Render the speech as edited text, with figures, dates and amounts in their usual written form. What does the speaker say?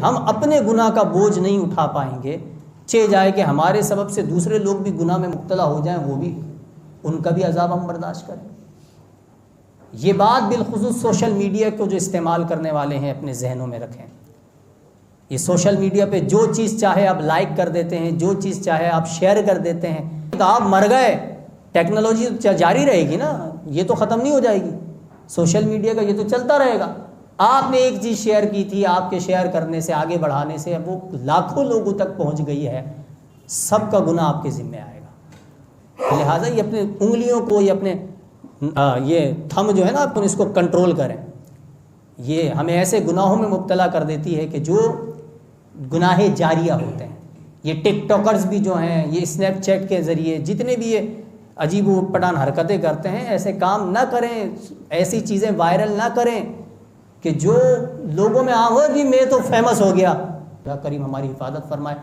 हम अपने गुनाह का बोझ नहीं उठा पाएंगे, चे जाए कि हमारे सबब से दूसरे लोग भी गुनाह में मुब्तला हो जाएं, वो भी उनका भी अजाब हम बर्दाश्त करें। ये बात बिलखुसूस सोशल मीडिया को जो इस्तेमाल करने वाले हैं अपने जहनों में रखें। ये सोशल मीडिया पे जो चीज़ चाहे आप लाइक कर देते हैं, जो चीज़ चाहे आप शेयर कर देते हैं, तो आप मर गए, टेक्नोलॉजी तो जारी रहेगी ना, ये तो ख़त्म नहीं हो जाएगी। सोशल मीडिया का ये तो चलता रहेगा। आपने एक चीज़ शेयर की थी, आपके शेयर करने से, आगे बढ़ाने से वो लाखों लोगों तक पहुंच गई है, सबका गुनाह आपके ज़िम्मे आएगा। लिहाजा ये अपने उंगलियों को, ये अपने ये थंब जो है ना, अपन इसको कंट्रोल करें। ये हमें ऐसे गुनाहों में मुब्तला कर देती है कि जो गुनाहे जारिया होते हैं। ये टिकटॉकर्स भी जो हैं, ये स्नैपचैट के ज़रिए जितने भी ये अजीब उटपटांग हरकतें करते हैं, ऐसे काम ना करें, ऐसी चीज़ें वायरल ना करें कि जो लोगों में जी मैं तो फेमस हो गया। करीम हमारी हिफाजत फरमाए।